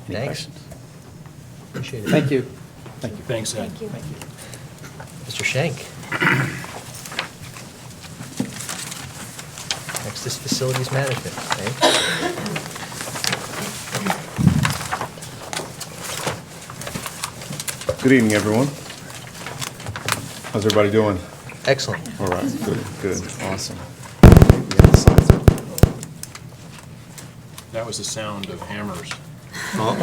Any Thanks. questions? Appreciate it. Thank you. Thank you. Thanks, Ed. Thank you. Mr. Shank. Next is facilities management. Good evening, everyone. How's everybody doing? Excellent. All right, good, awesome. That was the sound of hammers. Uh-oh.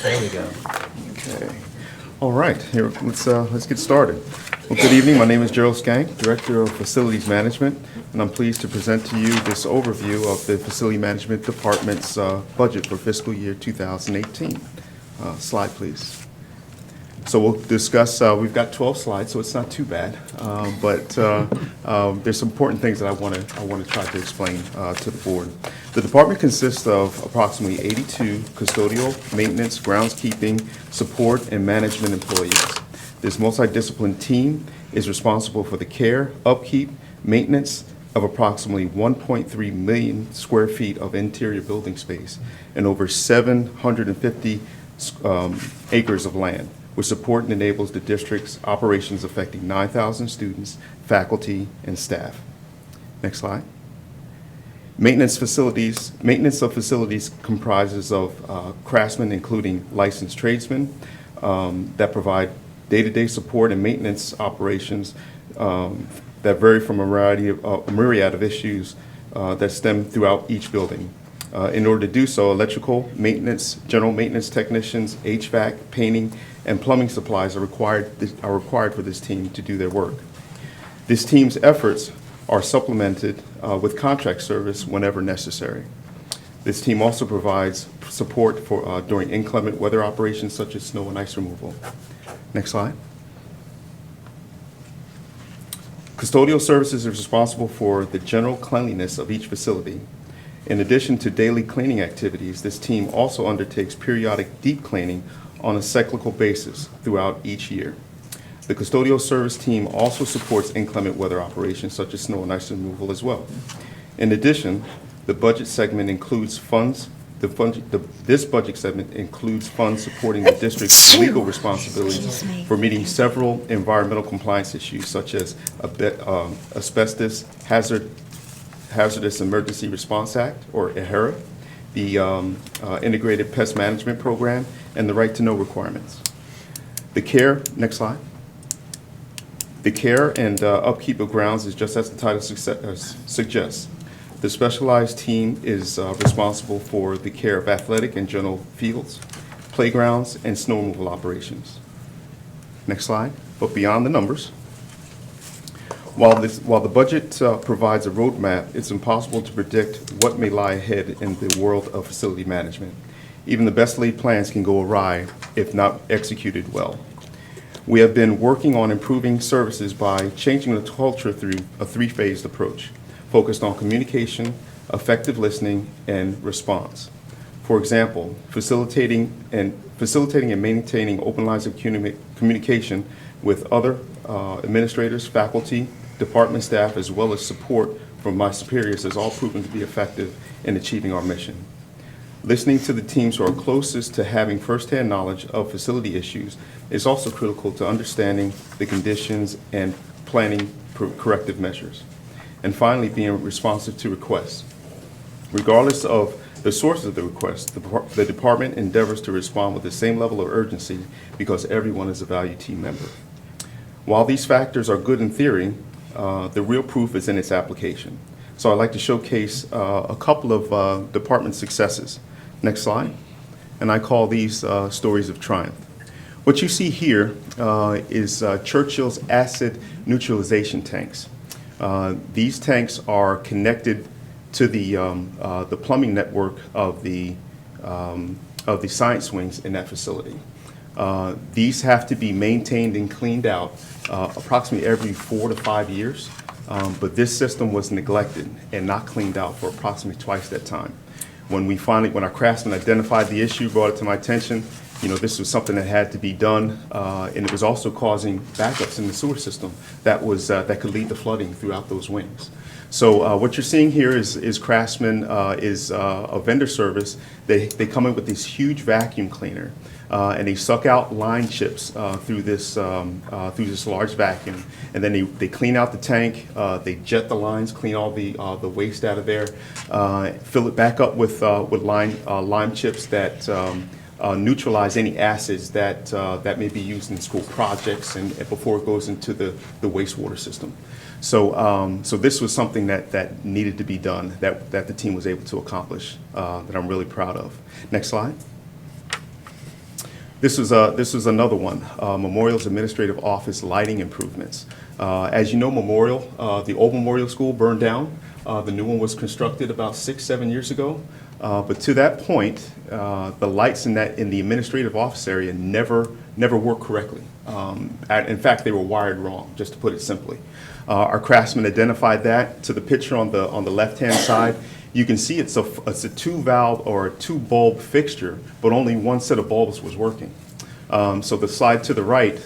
There we go. Okay. All right, here, let's get started. Well, good evening. My name is Gerald Skank, Director of Facilities Management, and I'm pleased to present to you this overview of the Facility Management Department's budget for fiscal year 2018. Slide, please. So we'll discuss, we've got 12 slides, so it's not too bad, but there's some important things that I want to try to explain to the board. The department consists of approximately 82 custodial, maintenance, groundskeeping, support, and management employees. This multidisciplinary team is responsible for the care, upkeep, maintenance of approximately 1.3 million square feet of interior building space and over 750 acres of land, which support and enables the district's operations affecting 9,000 students, faculty, and staff. Next slide. Maintenance of facilities comprises of craftsmen, including licensed tradesmen that provide day-to-day support and maintenance operations that vary from a myriad of issues that stem throughout each building. In order to do so, electrical maintenance, general maintenance technicians, HVAC, painting, and plumbing supplies are required for this team to do their work. This team's efforts are supplemented with contract service whenever necessary. This team also provides support for during inclement weather operations such as snow and ice removal. Next slide. Custodial services is responsible for the general cleanliness of each facility. In addition to daily cleaning activities, this team also undertakes periodic deep cleaning on a cyclical basis throughout each year. The custodial service team also supports inclement weather operations such as snow and ice removal as well. In addition, the budget segment includes funds. This budget segment includes funds supporting the district's legal responsibilities for meeting several environmental compliance issues such as asbestos, Hazardous Emergency Response Act, or AHERA, the Integrated Pest Management Program, and the right to know requirements. The care, next slide. The care and upkeep of grounds is just as the title suggests. The specialized team is responsible for the care of athletic and general fields, playgrounds, and snow removal operations. Next slide. But beyond the numbers, while the budget provides a roadmap, it's impossible to predict what may lie ahead in the world of facility management. Even the best laid plans can go awry if not executed well. We have been working on improving services by changing the culture through a three-phased approach, focused on communication, effective listening, and response. For example, facilitating and maintaining open lines of communication with other administrators, faculty, department staff, as well as support from my superiors has all proven to be effective in achieving our mission. Listening to the teams who are closest to having firsthand knowledge of facility issues is also critical to understanding the conditions and planning corrective measures. And finally, being responsive to requests. Regardless of the source of the request, the department endeavors to respond with the same level of urgency because everyone is a valued team member. While these factors are good in theory, the real proof is in its application. So I'd like to showcase a couple of department successes. Next slide. And I call these stories of triumph. What you see here is Churchill's acid neutralization tanks. These tanks are connected to the plumbing network of the science wings in that facility. These have to be maintained and cleaned out approximately every 4 to 5 years, but this system was neglected and not cleaned out for approximately twice that time. When our craftsmen identified the issue, brought it to my attention, This was something that had to be done, and it was also causing backups in the sewer system that could lead to flooding throughout those wings. So what you're seeing here is Craftsman is a vendor service. They come in with this huge vacuum cleaner, and they suck out line chips through this large vacuum, and then they clean out the tank. They jet the lines, clean all the waste out of there, fill it back up with lime chips that neutralize any acids that may be used in school projects and before it goes into the wastewater system. So this was something that needed to be done, that the team was able to accomplish, that I'm really proud of. Next slide. This was another one, Memorial's Administrative Office lighting improvements. As you know, the old Memorial School burned down. The new one was constructed about 6-7 years ago. But to that point, the lights in the administrative office area never worked correctly. In fact, they were wired wrong, just to put it simply. Our craftsman identified that. To the picture on the left-hand side, you can see it's a 2-valve or a 2-bulb fixture, but only one set of bulbs was working. So the slide to the right,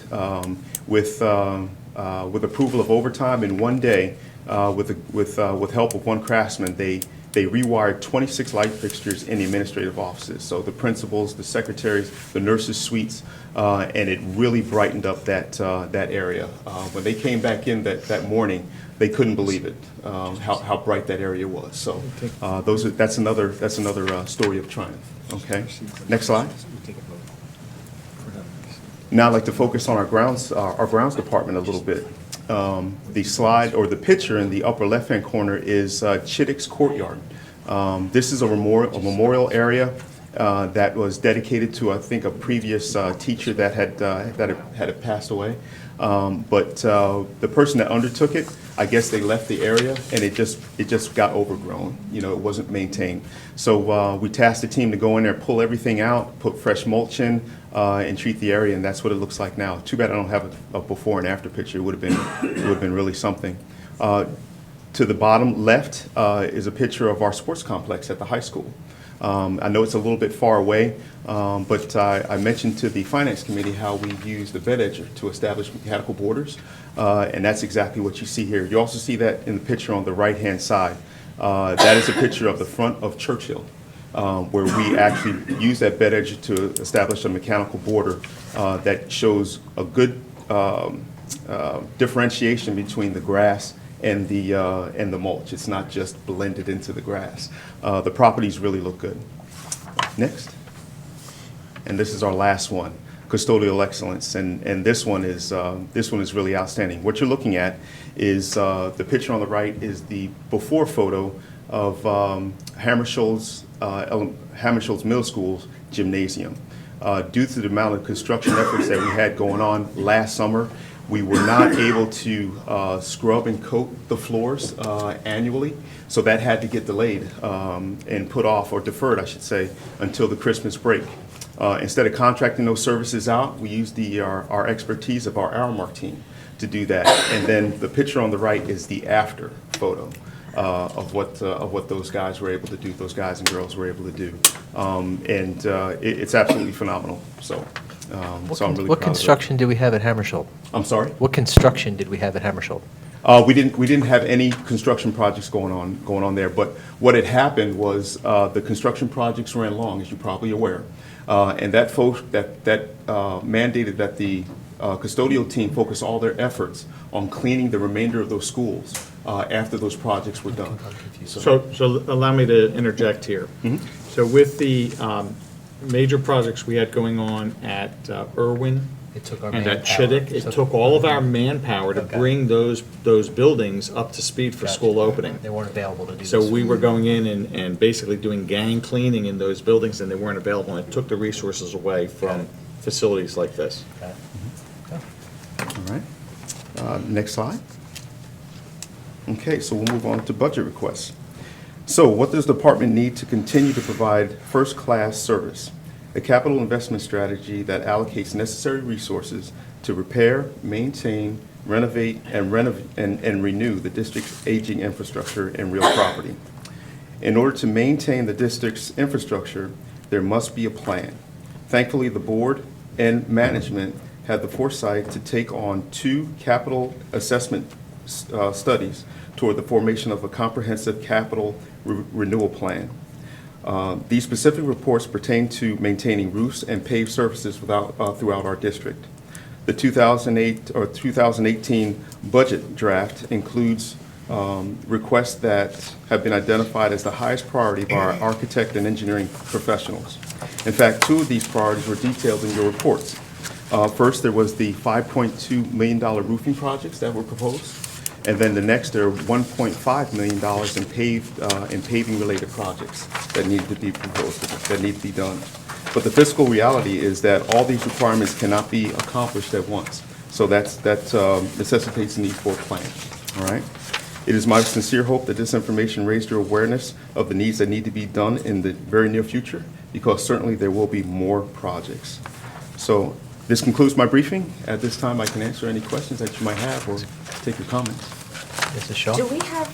with approval of overtime in one day, with help of one craftsman, they rewired 26 light fixtures in the administrative offices. So the principals, the secretaries, the nurses' suites, and it really brightened up that area. When they came back in that morning, they couldn't believe it, how bright that area was. So that's another story of triumph. Okay, next slide. Now I'd like to focus on our grounds department a little bit. The slide or the picture in the upper left-hand corner is Chittick's Courtyard. This is a memorial area that was dedicated to, I think, a previous teacher that had passed away. But the person that undertook it, I guess they left the area and it just got overgrown. It wasn't maintained. So we tasked the team to go in there, pull everything out, put fresh mulch in, and treat the area, and that's what it looks like now. Too bad I don't have a before and after picture. It would have been really something. To the bottom left is a picture of our sports complex at the high school. I know it's a little bit far away, but I mentioned to the Finance Committee how we use the bed edger to establish mechanical borders, and that's exactly what you see here. You also see that in the picture on the right-hand side. That is a picture of the front of Churchill, where we actually use that bed edger to establish a mechanical border that shows a good differentiation between the grass and the mulch. It's not just blended into the grass. The properties really look good. Next. And this is our last one, Custodial Excellence, and this one is really outstanding. What you're looking at is the picture on the right is the before photo of Hammershold's Middle School's gymnasium. Due to the amount of construction efforts that we had going on last summer, we were not able to scrub and coat the floors annually, so that had to get delayed and put off, or deferred, I should say, until the Christmas break. Instead of contracting those services out, we used our expertise of our Aramark team to do that. And then the picture on the right is the after photo of what those guys were able to do, those guys and girls were able to do. It's absolutely phenomenal. So I'm really proud of it. What construction did we have at Hammersholt? I'm sorry? What construction did we have at Hammersholt? We didn't have any construction projects going on there, but what had happened was the construction projects ran long, as you're probably aware, and that mandated that the custodial team focus all their efforts on cleaning the remainder of those schools after those projects were done. So allow me to interject here. Mm-hmm. So with the major projects we had going on at Irwin It took our and at manpower. Chittick, it took all of our manpower to Okay. bring those buildings up to speed for Gotcha. school opening. They weren't available to do this. So we were going in and basically doing gang cleaning in those buildings, and they weren't available, and it took the resources away Got from it. facilities like this. Okay. Okay. All right. Next slide. Okay, so we'll move on to budget requests. So what does the department need to continue to provide first-class service? A capital investment strategy that allocates necessary resources to repair, maintain, renovate, and renew the district's aging infrastructure and real property. In order to maintain the district's infrastructure, there must be a plan. Thankfully, the board and management had the foresight to take on 2 capital assessment studies toward the formation of a comprehensive capital renewal plan. These specific reports pertain to maintaining roofs and paved surfaces throughout our district. The 2018 budget draft includes requests that have been identified as the highest priority by our architect and engineering professionals. In fact, 2 of these priorities were detailed in your reports. First, there was the $5.2 million roofing projects that were proposed, and then the next, there are $1.5 million in paving-related projects that need to be proposed, that need to be done. But the fiscal reality is that all these requirements cannot be accomplished at once. So that necessitates the need for a plan, all right? It is my sincere hope that this information raised your awareness of the needs that need to be done in the very near future, because certainly there will be more projects. So this concludes my briefing. At this time, I can answer any questions that you might have or take your comments. Mrs. Shaw? Do we have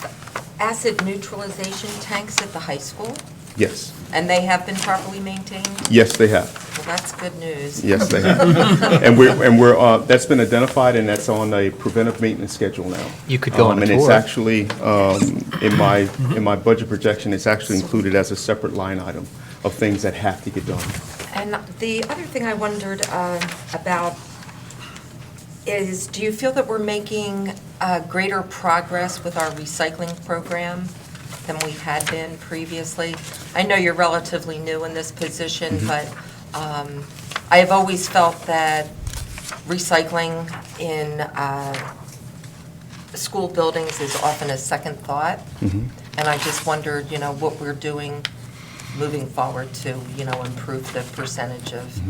acid neutralization tanks at the high school? Yes. And they have been properly maintained? Yes, they have. Well, that's good news. Yes, they have. And that's been identified, and that's on a preventive maintenance schedule now. You could go on a And it's tour. actually, in my budget projection, it's actually included as a separate line item of things that have to get done. And the other thing I wondered about is, do you feel that we're making greater progress with our recycling program than we had been previously? I know you're relatively new in this position, but I have always felt that recycling in school buildings is often a second thought. And I just wondered, what we're doing moving forward to, improve the percentage of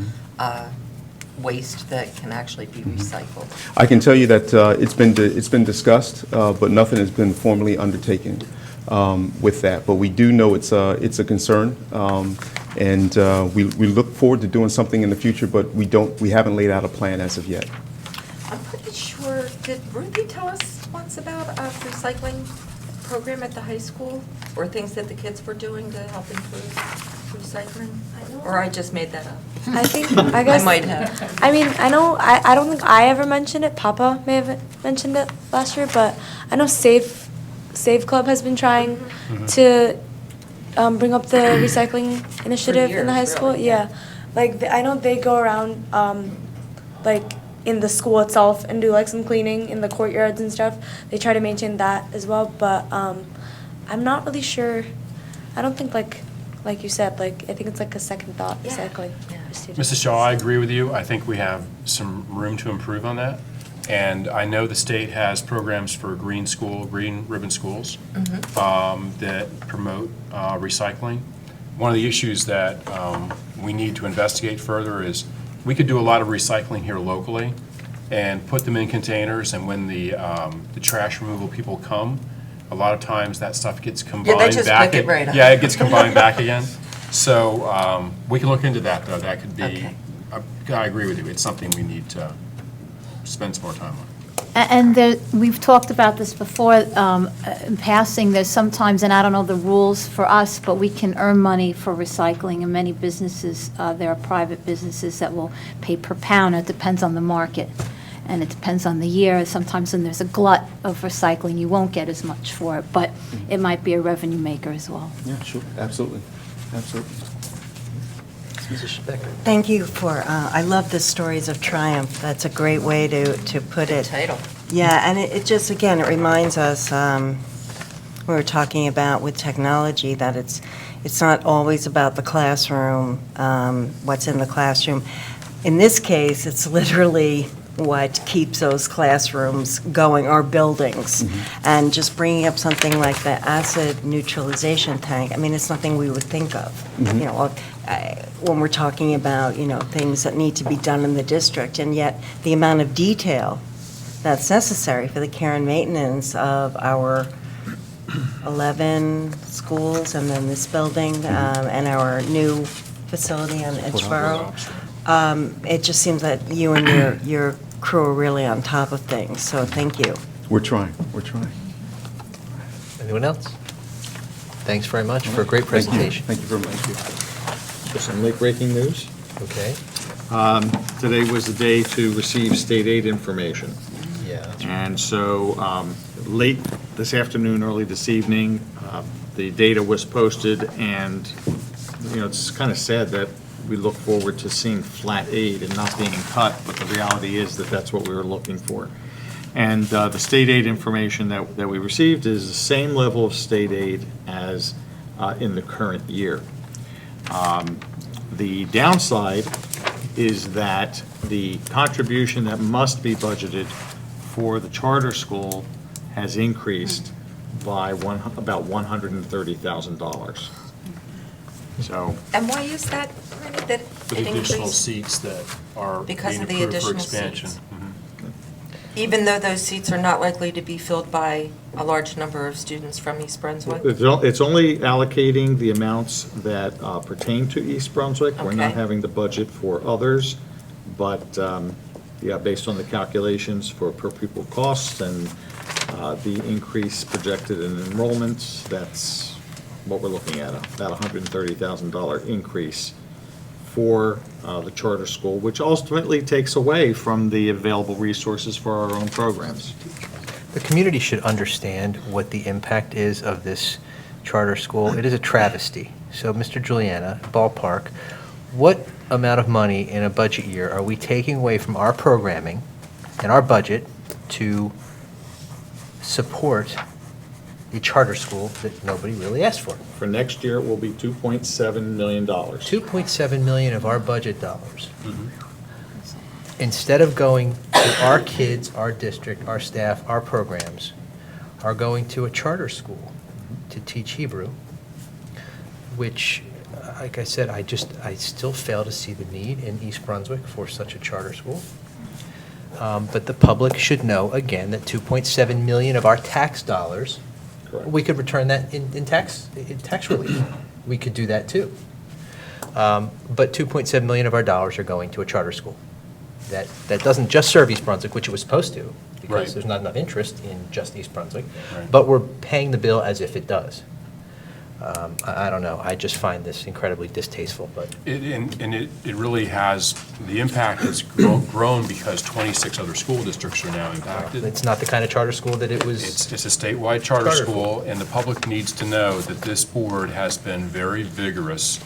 waste that can actually be recycled. I can tell you that it's been discussed, but nothing has been formally undertaken with that. But we do know it's a concern, and we look forward to doing something in the future, but we haven't laid out a plan as of yet. I'm pretty sure, did Ruthie tell us once about a recycling program at the high school, or things that the kids were doing to help improve recycling? Or I just made that up? I guess. I might have. I mean, I know, I don't think I ever mentioned it. Papa may have mentioned it last year, but I know Save Club has been trying to bring up the recycling initiative in the high years, school. really, Yeah. Like, I know they go around, like, in the school itself and do, like, some cleaning in the courtyards and stuff. They try to maintain that as well, but I'm not really sure. I don't think, like you said, I think it's like a second thought, Yeah. recycling. Yeah. for students. Mrs. Shaw, I agree with you. I think we have some room to improve on that. And I know the state has programs for green ribbon schools that promote recycling. One of the issues that we need to investigate further is we could do a lot of recycling here locally and put them in containers, and when the trash removal people come, a lot of times that stuff gets combined back. just pick it right up. Yeah, it gets combined back again. So we can look into that, though. That could be, Okay. I agree with you. It's something we need to spend some more time on. And we've talked about this before, in passing, there's sometimes, and I don't know the rules for us, but we can earn money for recycling, and many businesses, there are private businesses that will pay per pound. It depends on the market, and it depends on the year. Sometimes when there's a glut of recycling, you won't get as much for it, but it might be a revenue maker as well. Yeah, sure, absolutely, absolutely. Mrs. Becker? Thank you for, I love the stories of triumph. That's a great way to put Good it. title. Yeah, and it just, again, it reminds us, we were talking about with technology, that it's not always about the classroom, what's in the classroom. In this case, it's literally what keeps those classrooms going, our buildings. And just bringing up something like the acid neutralization tank, I mean, it's nothing we would think of. When we're talking about, things that need to be done in the district, and yet the amount of detail that's necessary for the care and maintenance of our 11 schools, and then this building, and our new facility on Edgeboro. It just seems that you and your crew are really on top of things, so thank you. We're trying. Anyone else? Thanks very much for a great presentation. Thank you very much. So some late-breaking news. Okay. Today was the day to receive state aid information. Yeah, that's right. And so, late this afternoon, early this evening, the data was posted, and, you know, it's kind of sad that we look forward to seeing flat aid and not being cut, but the reality is that that's what we were looking for. And the state aid information that we received is the same level of state aid as in the current year. The downside is that the contribution that must be budgeted for the charter school has increased by about $130,000. So, And why is that, Ernie, that For the it additional increased? seats that are Because being of the approved for additional expansion. seats. Mhm. Even though those seats are not likely to be filled by a large number of students from East Brunswick? it's only allocating the amounts that pertain to East Brunswick. We're not Okay. having the budget for others, but, yeah, based on the calculations for per pupil costs and the increase projected in enrollments, that's what we're looking at, about $130,000 increase for the charter school, which ultimately takes away from the available resources for our own programs. The community should understand what the impact is of this charter school. It is a travesty. So, Mr. Juliana, ballpark, what amount of money in a budget year are we taking away from our programming and our budget to support a charter school that nobody really asked for? For next year, it will be $2.7 million. 2.7 million of our budget dollars. Instead of going to our kids, our district, our staff, our programs, are going to a charter school to teach Hebrew, which, like I said, I still fail to see the need in East Brunswick for such a charter school. But the public should know, again, that 2.7 million of our tax dollars, Correct. we could return that in tax relief. We could do that too. But 2.7 million of our dollars are going to a charter school. That doesn't just serve East Brunswick, which it was supposed to, because Right. there's not enough interest in just East Brunswick. Right. But we're paying the bill as if it does. I don't know, I just find this incredibly distasteful, but. It really has, the impact has grown because 26 other school districts are now impacted. It's not the kind of charter school that it was. It's a statewide charter Charter school, and the public needs to know that this board has been very vigorous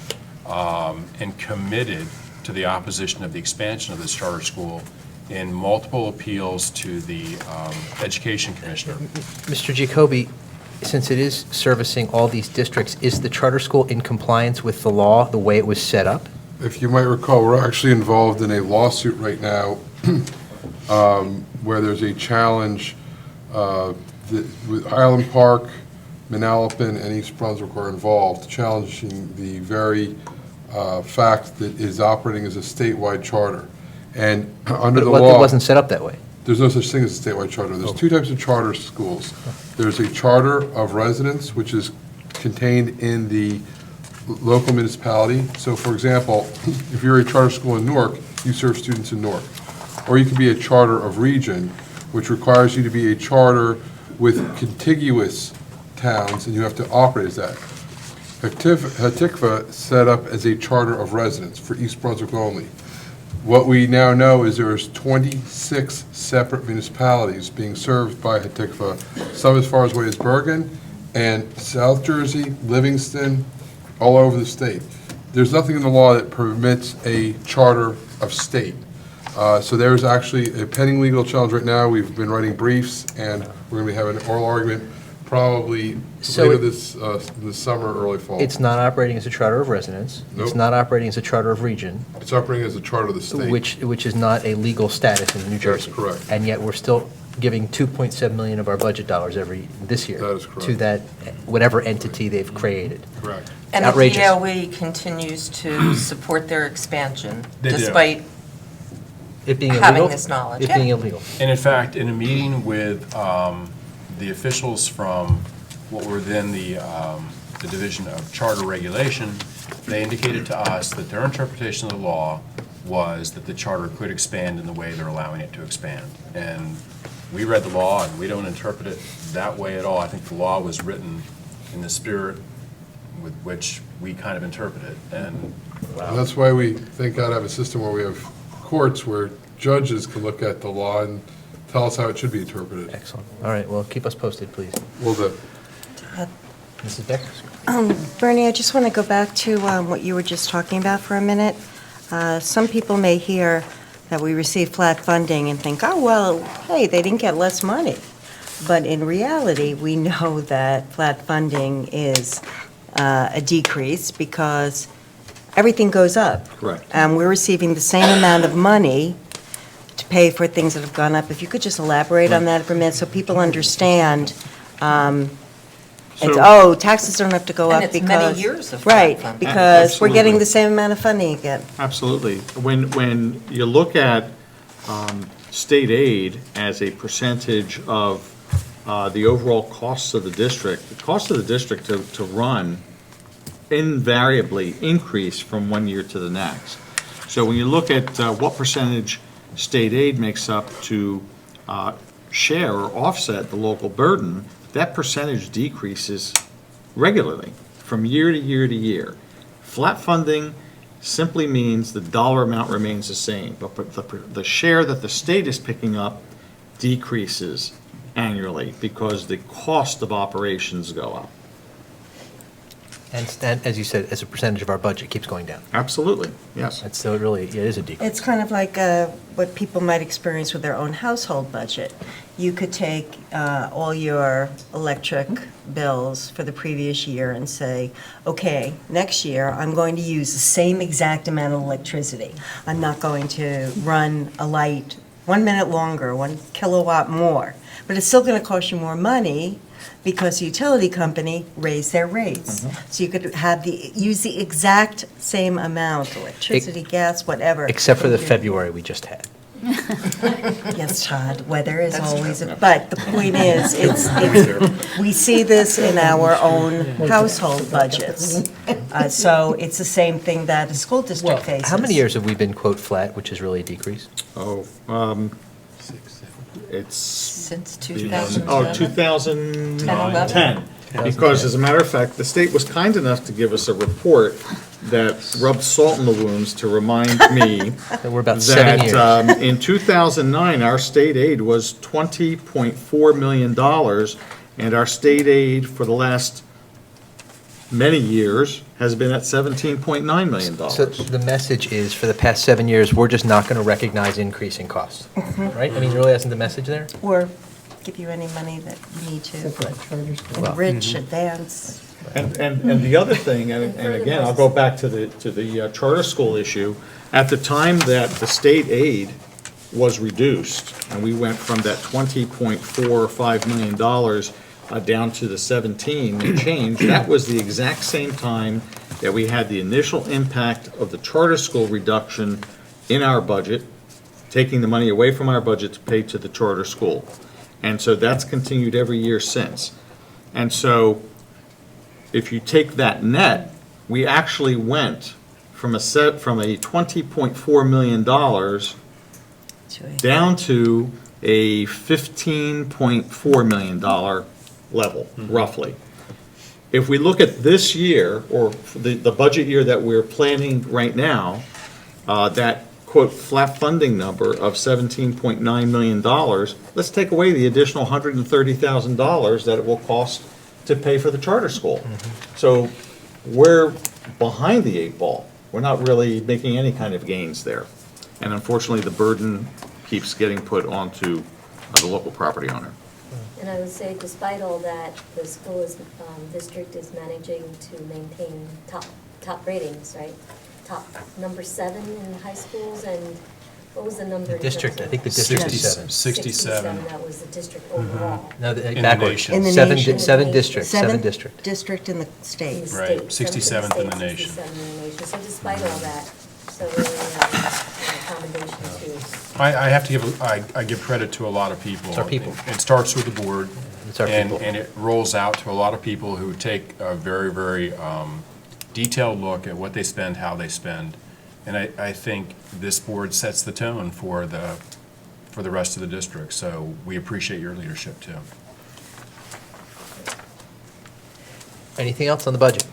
and committed to the opposition of the expansion of this charter school in multiple appeals to the Education Commissioner. Mr. Jacoby, since it is servicing all these districts, is the charter school in compliance with the law, the way it was set up? If you might recall, we're actually involved in a lawsuit right now where there's a challenge with Highland Park, Manalapan, and East Brunswick are involved, challenging the very fact that it is operating as a statewide charter. And under the But law. it wasn't set up that way. There's no such thing as a statewide charter. There's two types of charter schools. There's a charter of residence, which is contained in the local municipality. So, for example, if you're a charter school in Newark, you serve students in Newark. Or you can be a charter of region, which requires you to be a charter with contiguous towns, and you have to operate as that. Hatikva set up as a charter of residence for East Brunswick only. What we now know is there's 26 separate municipalities being served by Hatikva, some as far away as Bergen, and South Jersey, Livingston, all over the state. There's nothing in the law that permits a charter of state. So there's actually a pending legal challenge right now. We've been writing briefs, and we're going to have an oral argument probably So later it- this summer, early fall. It's not operating as a charter of residence. It's Nope. not operating as a charter of region, It's operating as a charter of the state. which is not a legal status in New Jersey. correct. And yet we're still giving 2.7 million of our budget dollars this year. That is correct. To that, whatever entity they've created. Correct. And the Outrageous. DOE continues to support their expansion They do. despite, It being Having illegal? this knowledge, It yeah. being illegal. And in fact, in a meeting with the officials from what were then the Division of Charter Regulation, they indicated to us that their interpretation of the law was that the charter could expand in the way they're allowing it to expand. And we read the law, and we don't interpret it that way at all. I think the law was written in the spirit with which we kind of interpret it, and And that's why we think God have a system where we have courts where judges can look at the law and tell us how it should be interpreted. Excellent. All right, well, keep us posted, please. Will do. Mrs. Beck? Bernie, I just want to go back to what you were just talking about for a minute. Some people may hear that we receive flat funding and think, oh, well, hey, they didn't get less money. But in reality, we know that flat funding is a decrease because everything goes up. Correct. And we're receiving the same amount of money to pay for things that have gone up. If you could just elaborate on that for a minute so people understand. It's, So- taxes don't have to go And up it's because. many years of flat Right, funding. because we're getting Absolutely. the same amount of funding again. Absolutely. When you look at state aid as a percentage of the overall costs of the district, the cost of the district to run invariably increase from one year to the next. So when you look at what percentage state aid makes up to share or offset the local burden, that percentage decreases regularly from year to year to year. Flat funding simply means the dollar amount remains the same, but the share that the state is picking up decreases annually because the cost of operations go up. And as you said, as a percentage of our budget, keeps going down. Absolutely, yes. And so it really, it is a decrease. It's kind of like what people might experience with their own household budget. You could take all your electric bills for the previous year and say, okay, next year, I'm going to use the same exact amount of electricity. I'm not going to run a light 1 minute longer, 1 kilowatt more. But it's still going to cost you more money because the utility company raised their rates. So you could have use the exact same amount, electricity, gas, whatever. Except for the February we just had. Yes, Todd, weather is always, but the point is, we see this in our own household budgets. So it's the same thing that a school district faces. How many years have we been, quote, flat, which is really a decrease? Oh, it's, Since oh, 2010. 2010. Because as a matter of fact, the state was kind enough to give us a report that rubbed salt in the wounds to remind me That we're about 7 years. that in 2009, our state aid was $20.4 million, and our state aid for the last many years has been at $17.9 million. So the message is, for the past 7 years, we're just not going to recognize increasing costs, right? I mean, really, isn't the message there? Or give you any money that you need to enrich, advance. And the other thing, and again, I'll go back to the charter school issue, at the time that the state aid was reduced, and we went from that $20.45 million down to the 17 and change, that was the exact same time that we had the initial impact of the charter school reduction in our budget, taking the money away from our budget to pay to the charter school. And so that's continued every year since. And so if you take that net, we actually went from a $20.4 million down to a $15.4 million level, roughly. If we look at this year, or the budget year that we're planning right now, that quote flat funding number of $17.9 million, let's take away the additional $130,000 that it will cost to pay for the charter school. So we're behind the 8 ball. We're not really making any kind of gains there. And unfortunately, the burden keeps getting put onto the local property owner. And I would say despite all that, the school district is managing to maintain top ratings, right? Top number 7 in high schools, and what was the number? in District, terms I of- think the district is 7. 67. That was the district overall. No, the backwards. nation. In the Seven nation. seven districts, seven Seventh district. district in the In the state. state, Right, 7th 67th in the state, nation. 67th in the nation. So despite all that, so really, accommodation to. I have to give, I give credit to a lot of people. It's our people. It starts with the board. It's our and- people. And it rolls out to a lot of people who take a very, very detailed look at what they spend, how they spend. And I think this board sets the tone for the rest of the district. So we appreciate your leadership, too. Anything else on the budget?